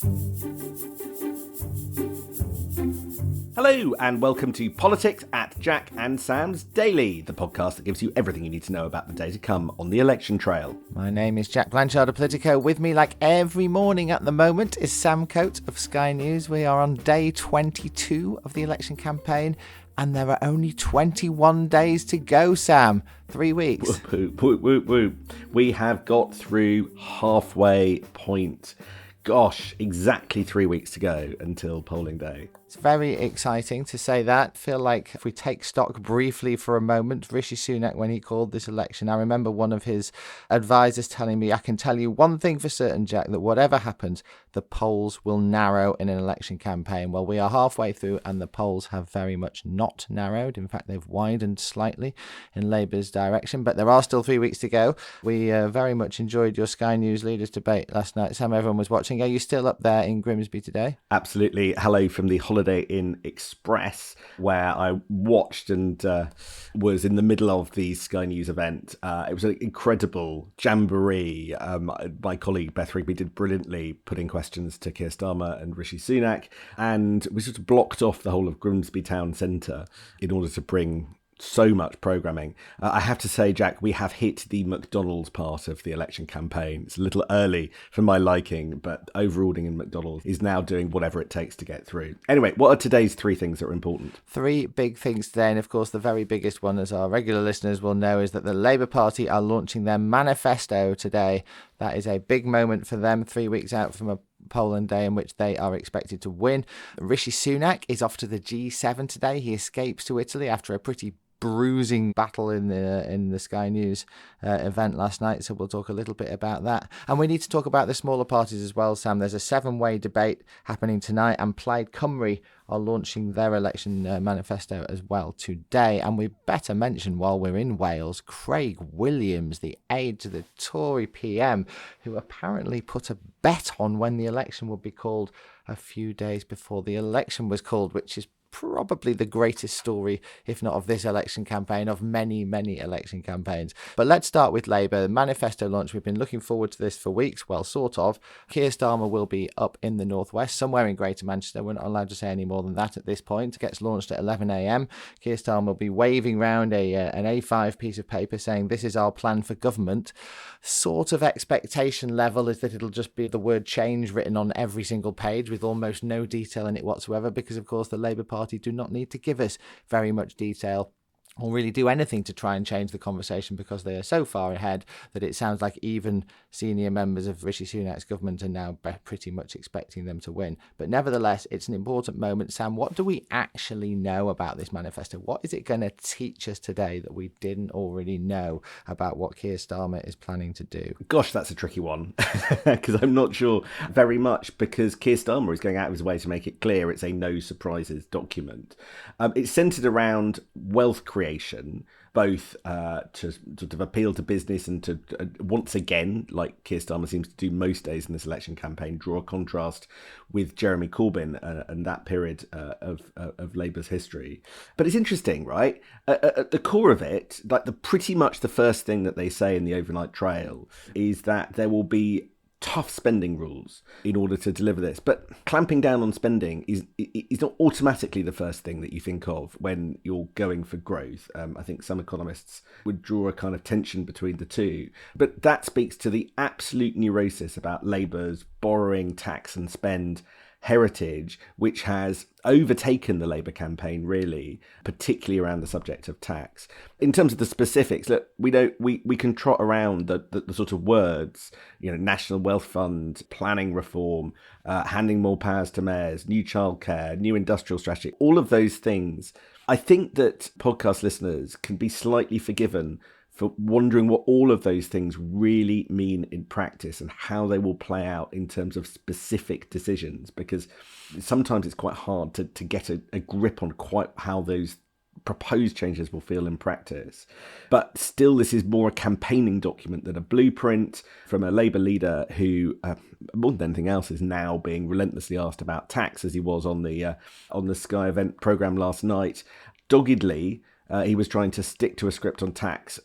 Hello and welcome to Politics at Jack and Sam's Daily, the podcast that gives you everything you need to know about the day to come on the election trail. My name is Jack Blanchard of Politico. With me, like every morning at the moment, is Sam Coates of Sky News. We are on day 22 of the election campaign, and there are only 21 days to go, Sam. 3 weeks. Whoop, whoop, whoop, whoop. We have got through halfway point. Gosh, exactly 3 weeks to go until polling day. It's very exciting to say that. Feel like if we take stock briefly for a moment, Rishi Sunak, when he called this election, I remember one of his advisors telling me, I can tell you one thing for certain, Jack, that whatever happens, the polls will narrow in an election campaign. Well, we are halfway through and the polls have very much not narrowed. In fact, they've widened slightly in Labour's direction, but there are still 3 weeks to go. We very much enjoyed your Sky News leaders debate last night. Sam, everyone was watching. Are you still up there in Grimsby today? Absolutely. Hello from the Holiday Inn Express, where I watched and was in the middle of the Sky News event. It was an incredible jamboree. My colleague Beth Rigby did brilliantly putting questions to Keir Starmer and Rishi Sunak, and we sort of blocked off the whole of Grimsby town centre in order to bring so much programming. I have to say, Jack, we have hit the McDonald's part of the election campaign. It's a little early for my liking, but overruling in McDonald's is now doing whatever it takes to get through. Anyway, what are today's three things that are important? Three big things today, and of course the very biggest one, as our regular listeners will know, is that the Labour Party are launching their manifesto today. That is a big moment for them, 3 weeks out from a polling day in which they are expected to win. Rishi Sunak is off to the G7 today. He escapes to Italy after a pretty bruising battle in the Sky News event last night, so we'll talk a little bit about that. And we need to talk about the smaller parties as well, Sam. There's a 7-way debate happening tonight, and Plaid Cymru are launching their election manifesto as well today. And we better mention, while we're in Wales, Craig Williams, the aide to the Tory PM, who apparently put a bet on when the election would be called a few days before the election was called, which is probably the greatest story, if not of this election campaign, of many, many election campaigns. But let's start with Labour. The manifesto launch, we've been looking forward to this for weeks, well, sort of. Keir Starmer will be up in the northwest, somewhere in Greater Manchester. We're not allowed to say any more than that at this point. It gets launched at 11 a.m. Keir Starmer will be waving round an A5 piece of paper saying, "This is our plan for government." Sort of expectation level is that it'll just be the word change written on every single page with almost no detail in it whatsoever, because of course the Labour Party do not need to give us very much detail or really do anything to try and change the conversation, because they are so far ahead that it sounds like even senior members of Rishi Sunak's government are now pretty much expecting them to win. But nevertheless, it's an important moment. Sam, what do we actually know about this manifesto? What is it going to teach us today that we didn't already know about what Keir Starmer is planning to do? Gosh, that's a tricky one, because I'm not sure very much, because Keir Starmer is going out of his way to make it clear it's a no surprises document. It's centred around wealth creation, both to sort of appeal to business and to once again, like Keir Starmer seems to do most days in this election campaign, draw a contrast with Jeremy Corbyn and that period of Labour's history. But it's interesting, right? At the core of it, like pretty much the first thing that they say in the overnight trail is that there will be tough spending rules in order to deliver this. But clamping down on spending is not automatically the first thing that you think of when you're going for growth. I think some economists would draw a kind of tension between the two. But that speaks to the absolute neurosis about Labour's borrowing, tax and spend heritage, which has overtaken the Labour campaign, really, particularly around the subject of tax. In terms of the specifics, look, we can trot around the sort of words, National Wealth Fund, planning reform, handing more powers to mayors, new childcare, new industrial strategy, all of those things. I think that podcast listeners can be slightly forgiven for wondering what all of those things really mean in practice and how they will play out in terms of specific decisions, because sometimes it's quite hard to get a grip on quite how those proposed changes will feel in practice. But still, this is more a campaigning document than a blueprint from a Labour leader who, more than anything else, is now being relentlessly asked about tax, as he was on the Sky event programme last night. Doggedly, he was trying to stick to a script on tax.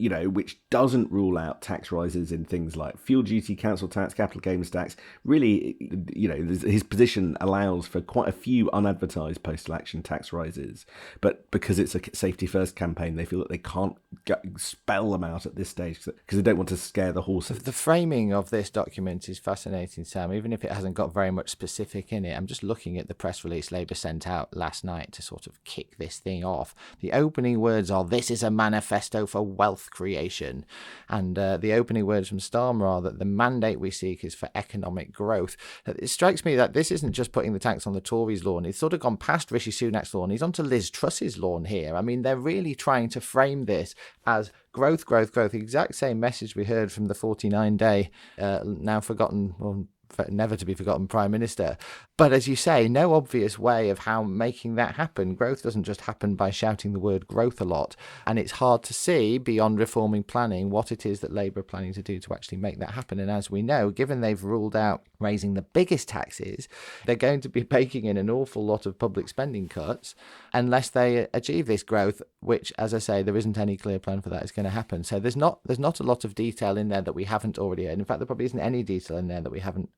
which doesn't rule out tax rises in things like fuel duty, council tax, capital gains tax. Really, his position allows for quite a few unadvertised post-election tax rises. But because it's a safety first campaign, they feel that they can't spell them out at this stage because they don't want to scare the horses. The framing of this document is fascinating, Sam, even if it hasn't got very much specific in it. I'm just looking at the press release Labour sent out last night to sort of kick this thing off. The opening words are, "This is a manifesto for wealth creation." And the opening words from Starmer are that the mandate we seek is for economic growth. It strikes me that this isn't just putting the tax on the Tories' lawn. It's sort of gone past Rishi Sunak's lawn. He's onto Liz Truss's lawn here. I mean, they're really trying to frame this as growth, growth, growth. The exact same message we heard from the 49-day, now forgotten, well, never to be forgotten Prime Minister. But as you say, no obvious way of how making that happen. Growth doesn't just happen by shouting the word growth a lot. And it's hard to see, beyond reforming planning, what it is that Labour are planning to do to actually make that happen. And as we know, given they've ruled out raising the biggest taxes, they're going to be baking in an awful lot of public spending cuts unless they achieve this growth, which, as I say, there isn't any clear plan for that is going to happen. So there's not a lot of detail in there that we haven't already heard. In fact, there probably isn't any detail in there that we haven't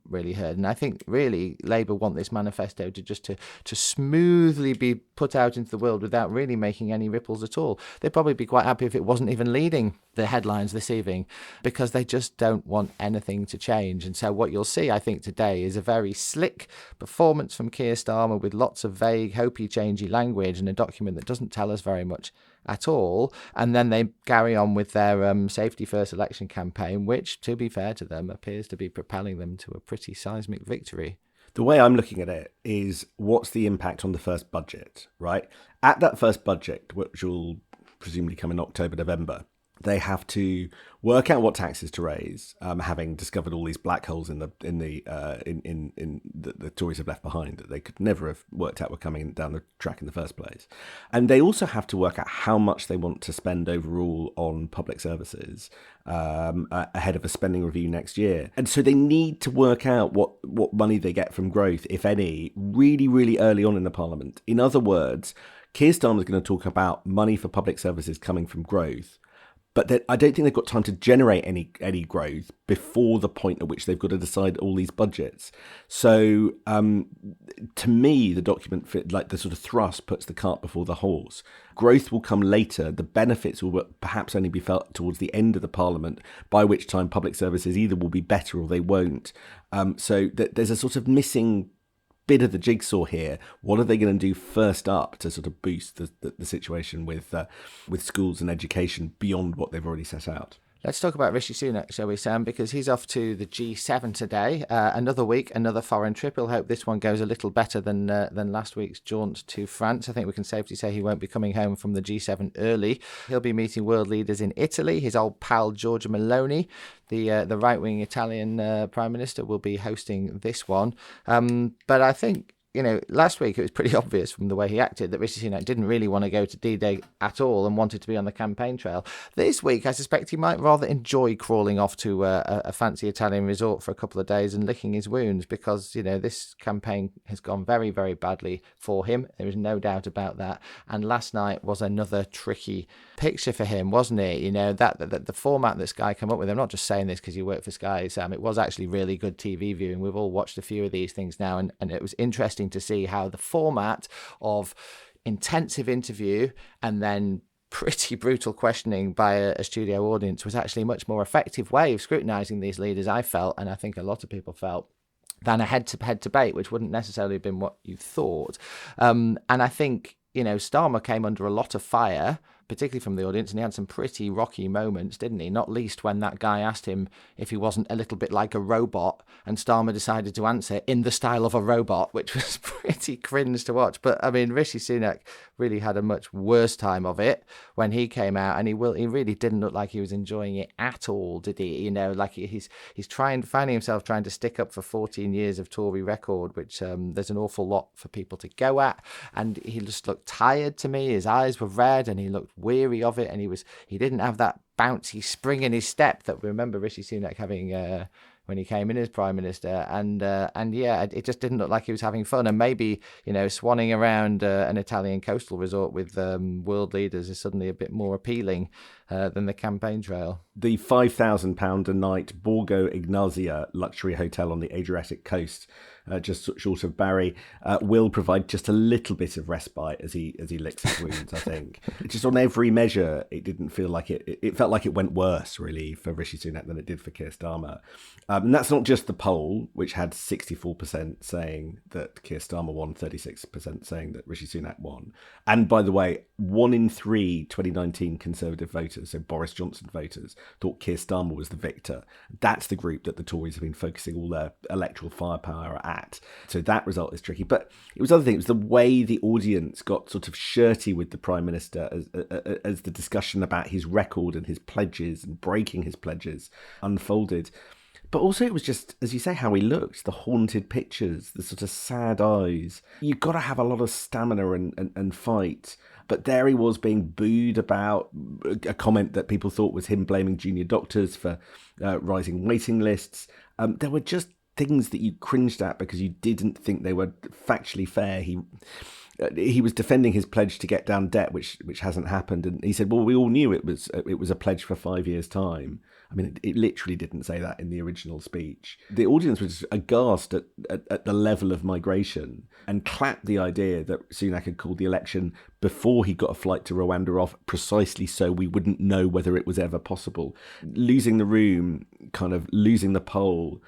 really heard. And I think really Labour want this manifesto to smoothly be put out into the world without really making any ripples at all. They'd probably be quite happy if it wasn't even leading the headlines this evening, because they just don't want anything to change. And so what you'll see, I think, today is a very slick performance from Keir Starmer with lots of vague, hopey, changey language and a document that doesn't tell us very much at all. And then they carry on with their safety first election campaign, which, to be fair to them, appears to be propelling them to a pretty seismic victory. The way I'm looking at it is, what's the impact on the first budget, right? At that first budget, which will presumably come in October, November, they have to work out what taxes to raise, having discovered all these black holes in the Tories have left behind that they could never have worked out were coming down the track in the first place. And they also have to work out how much they want to spend overall on public services ahead of a spending review next year. And so they need to work out what money they get from growth, if any, really, really early on in the Parliament. In other words, Keir Starmer is going to talk about money for public services coming from growth, but I don't think they've got time to generate any growth before the point at which they've got to decide all these budgets. So to me, the document, like the sort of thrust, puts the cart before the horse. Growth will come later. The benefits will perhaps only be felt towards the end of the Parliament, by which time public services either will be better or they won't. So there's a sort of missing bit of the jigsaw here. What are they going to do first up to sort of boost the situation with schools and education beyond what they've already set out? Let's talk about Rishi Sunak, shall we, Sam? Because he's off to the G7 today. Another week, another foreign trip. We'll hope this one goes a little better than last week's jaunt to France. I think we can safely say he won't be coming home from the G7 early. He'll be meeting world leaders in Italy. His old pal Giorgia Meloni, the right-wing Italian Prime Minister, will be hosting this one. But I think, last week it was pretty obvious from the way he acted that Rishi Sunak didn't really want to go to D-Day at all and wanted to be on the campaign trail. This week, I suspect he might rather enjoy crawling off to a fancy Italian resort for a couple of days and licking his wounds, because, this campaign has gone very, very badly for him. There is no doubt about that. And last night was another tricky picture for him, wasn't it? That the format that Sky come up with, I'm not just saying this because you work for Sky, Sam, it was actually really good TV viewing. We've all watched a few of these things now, and it was interesting to see how the format of intensive interview and then pretty brutal questioning by a studio audience was actually a much more effective way of scrutinising these leaders, I felt, and I think a lot of people felt, than a head-to-head debate, which wouldn't necessarily have been what you thought. And I think, Starmer came under a lot of fire, particularly from the audience, and he had some pretty rocky moments, didn't he? Not least when that guy asked him if he wasn't a little bit like a robot, and Starmer decided to answer in the style of a robot, which was pretty cringe to watch. But, Rishi Sunak really had a much worse time of it when he came out, and he really didn't look like he was enjoying it at all, did he? Like he's finding himself trying to stick up for 14 years of Tory record, which there's an awful lot for people to go at, and he just looked tired to me. His eyes were red, and he looked weary of it, and he didn't have that bouncy spring in his step that we remember Rishi Sunak having when he came in as Prime Minister, and it just didn't look like he was having fun. And maybe swanning around an Italian coastal resort with world leaders is suddenly a bit more appealing than the campaign trail. The £5,000 a night Borgo Ignazia luxury hotel on the Adriatic coast, just short of Barry, will provide just a little bit of respite as he licks his wounds. I think just on every measure, it didn't feel like it felt like it went worse really for Rishi Sunak than it did for Keir Starmer, and that's not just the poll, which had 64% saying that Keir Starmer won, 36% saying that Rishi Sunak won. And by the way, 1 in 3 2019 Conservative voters, so Boris Johnson voters, thought Keir Starmer was the victor. That's the group that the Tories have been focusing all their electoral firepower at. So that result is tricky. But it was other things. It was the way the audience got sort of shirty with the Prime Minister as the discussion about his record and his pledges and breaking his pledges unfolded. But also it was just, as you say, how he looked, the haunted pictures, the sort of sad eyes. You've got to have a lot of stamina and fight. But there he was being booed about a comment that people thought was him blaming junior doctors for rising waiting lists. There were just things that you cringed at because you didn't think they were factually fair. He was defending his pledge to get down debt, which hasn't happened. And he said, well, we all knew it was a pledge for 5 years' time. I mean, it literally didn't say that in the original speech. The audience was aghast at the level of migration and clapped the idea that Sunak had called the election before he got a flight to Rwanda off precisely so we wouldn't know whether it was ever possible. Losing the room, kind of losing the poll.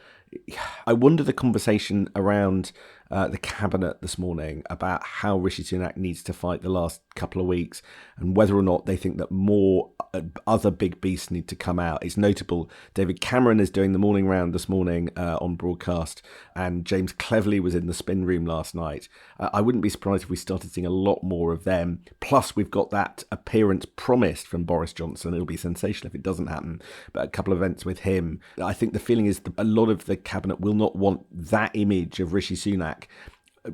I wonder the conversation around the cabinet this morning about how Rishi Sunak needs to fight the last couple of weeks and whether or not they think that more other big beasts need to come out. It's notable David Cameron is doing the morning round this morning on broadcast, and James Cleverly was in the spin room last night. I wouldn't be surprised if we started seeing a lot more of them. Plus, we've got that appearance promised from Boris Johnson. It'll be sensational if it doesn't happen, but a couple of events with him. I think the feeling is that a lot of the cabinet will not want that image of Rishi Sunak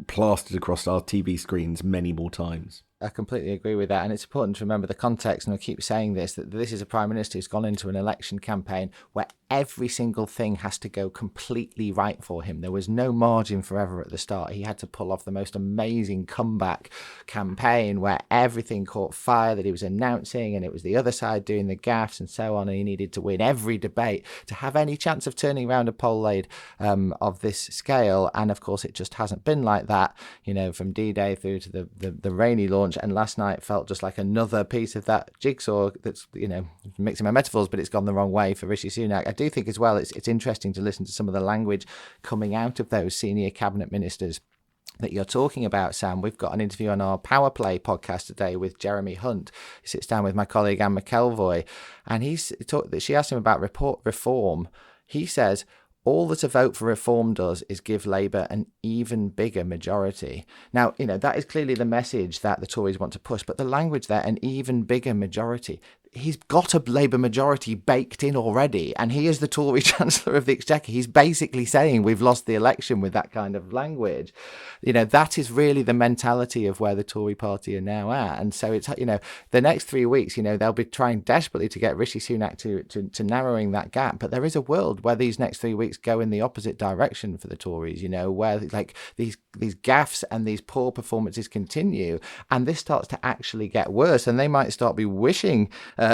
plastered across our TV screens many more times. I completely agree with that. And it's important to remember the context, and I keep saying this, that this is a Prime Minister who's gone into an election campaign where every single thing has to go completely right for him. There was no margin for error at the start. He had to pull off the most amazing comeback campaign where everything caught fire that he was announcing, and it was the other side doing the gaffes and so on, and he needed to win every debate to have any chance of turning around a poll lead of this scale. And of course, it just hasn't been like that, you know, from D-Day through to the rainy launch. And last night felt just like another piece of that jigsaw that's, you know, mixing my metaphors, but it's gone the wrong way for Rishi Sunak. I do think as well it's interesting to listen to some of the language coming out of those senior cabinet ministers that you're talking about, Sam. We've got an interview on our Power Play podcast today with Jeremy Hunt. He sits down with my colleague Anne McElvoy, and she asked him about reform. He says, all that a vote for reform does is give Labour an even bigger majority. Now, you know, that is clearly the message that the Tories want to push, but the language there, an even bigger majority. He's got a Labour majority baked in already, and he is the Tory Chancellor of the Exchequer. He's basically saying we've lost the election with that kind of language. You know, that is really the mentality of where the Tory party are now at. And so it's, you know, the next 3 weeks, you know, they'll be trying desperately to get Rishi Sunak to narrowing that gap. But there is a world where these next 3 weeks go in the opposite direction for the Tories, you know, where like these gaffes and these poor performances continue, and this starts to actually get worse, and they might start be wishing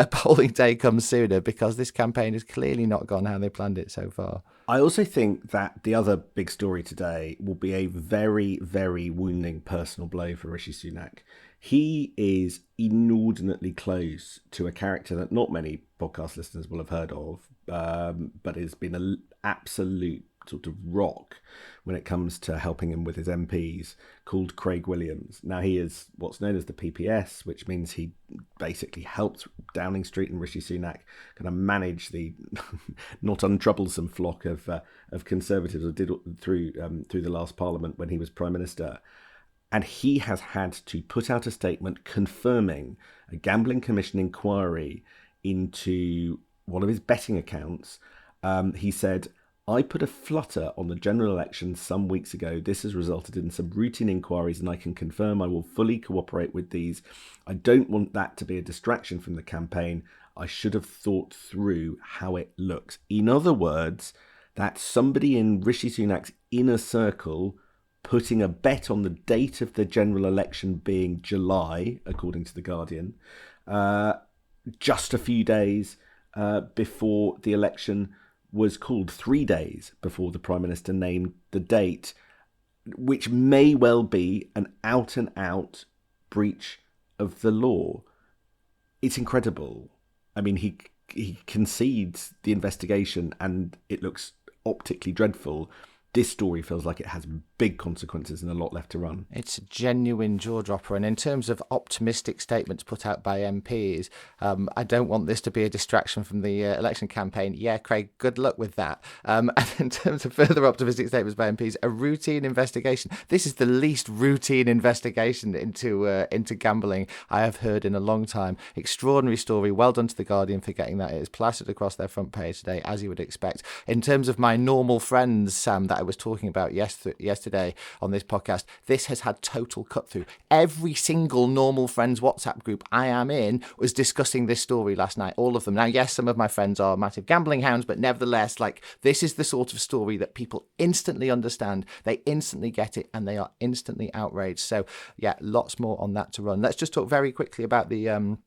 polling day comes sooner because this campaign has clearly not gone how they planned it so far. I also think that the other big story today will be a very, very wounding personal blow for Rishi Sunak. He is inordinately close to a character that not many podcast listeners will have heard of, but has been an absolute sort of rock when it comes to helping him with his MPs, called Craig Williams. Now, he is what's known as the PPS, which means he basically helped Downing Street and Rishi Sunak kind of manage the not untroublesome flock of Conservatives that did through the last Parliament when he was Prime Minister. And he has had to put out a statement confirming a Gambling Commission inquiry into one of his betting accounts. He said, I put a flutter on the general election some weeks ago. This has resulted in some routine inquiries, and I can confirm I will fully cooperate with these. I don't want that to be a distraction from the campaign. I should have thought through how it looks. In other words, that's somebody in Rishi Sunak's inner circle putting a bet on the date of the general election being July, according to The Guardian, just a few days before the election was called, 3 days before the Prime Minister named the date, which may well be an out-and-out breach of the law. It's incredible. I mean, he concedes the investigation and it looks optically dreadful. This story feels like it has big consequences and a lot left to run. It's a genuine jaw dropper. And in terms of optimistic statements put out by MPs, I don't want this to be a distraction from the election campaign. Yeah, Craig, good luck with that. And in terms of further optimistic statements by MPs, a routine investigation. This is the least routine investigation into gambling I have heard in a long time. Extraordinary story. Well done to The Guardian for getting that. It is plastered across their front page today, as you would expect. In terms of my normal friends, Sam, that I was talking about yesterday on this podcast, this has had total cut through. Every single normal friends WhatsApp group I am in was discussing this story last night, all of them. Now, yes, some of my friends are massive gambling hounds, but nevertheless, like, this is the sort of story that people instantly understand, they instantly get it, and they are instantly outraged. So yeah, lots more on that to run. Let's just talk very quickly about the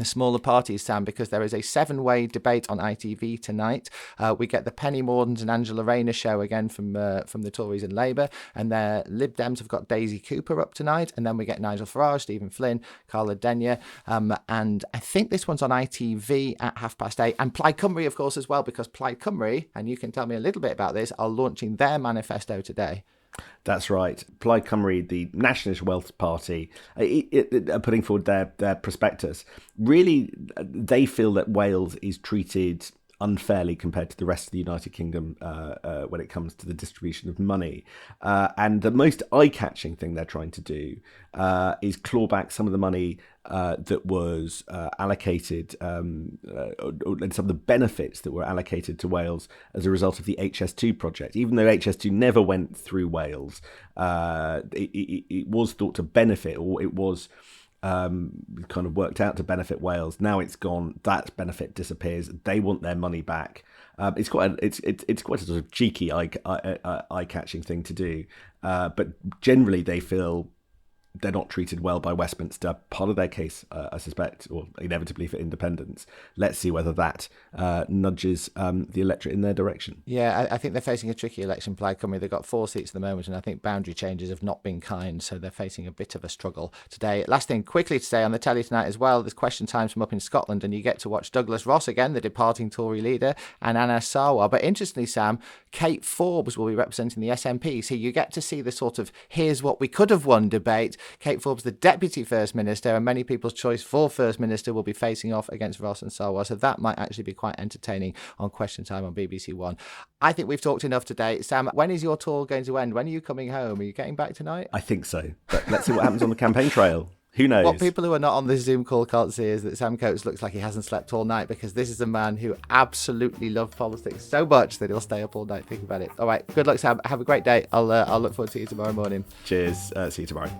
smaller parties, Sam, because there is a 7-way debate on ITV tonight. We get the Penny Mordaunt and Angela Rayner show again from the Tories and Labour, and their Lib Dems have got Daisy Cooper up tonight, and then we get Nigel Farage, Stephen Flynn, Carla Denyer, and I think this one's on ITV at 8:30, and Plaid Cymru, of course, as well, because Plaid Cymru, and you can tell me a little bit about this, are launching their manifesto today. That's right. Plaid Cymru, the Nationalist Wealth Party, are putting forward their prospectus. Really, they feel that Wales is treated unfairly compared to the rest of the United Kingdom when it comes to the distribution of money. And the most eye-catching thing they're trying to do is claw back some of the money that was allocated, and some of the benefits that were allocated to Wales as a result of the HS2 project. Even though HS2 never went through Wales, it was thought to benefit, or it was kind of worked out to benefit Wales. Now it's gone. That benefit disappears. They want their money back. It's quite a sort of cheeky, eye-catching thing to do. But generally, they feel they're not treated well by Westminster. Part of their case, I suspect, or inevitably for independence. Let's see whether that nudges the electorate in their direction. Yeah, I think they're facing a tricky election, Plaid Cymru. They've got 4 seats at the moment, and I think boundary changes have not been kind, so they're facing a bit of a struggle today. Last thing, quickly today on the telly tonight as well, there's Question Times from up in Scotland, and you get to watch Douglas Ross again, the departing Tory leader, and Anna Sarwar. But interestingly, Sam, Kate Forbes will be representing the SNP, so you get to see the sort of here's what we could have won debate. Kate Forbes, the Deputy First Minister, and many people's choice for First Minister, will be facing off against Ross and Sarwar, so that might actually be quite entertaining on Question Time on BBC One. I think we've talked enough today. Sam, when is your tour going to end? When are you coming home? Are you getting back tonight? I think so, but let's see what happens on the campaign trail. Who knows? What people who are not on this Zoom call can't see is that Sam Coates looks like he hasn't slept all night, because this is a man who absolutely loves politics so much that he'll stay up all night thinking about it. All right, good luck, Sam. Have a great day. I'll look forward to you tomorrow morning. Cheers. See you tomorrow.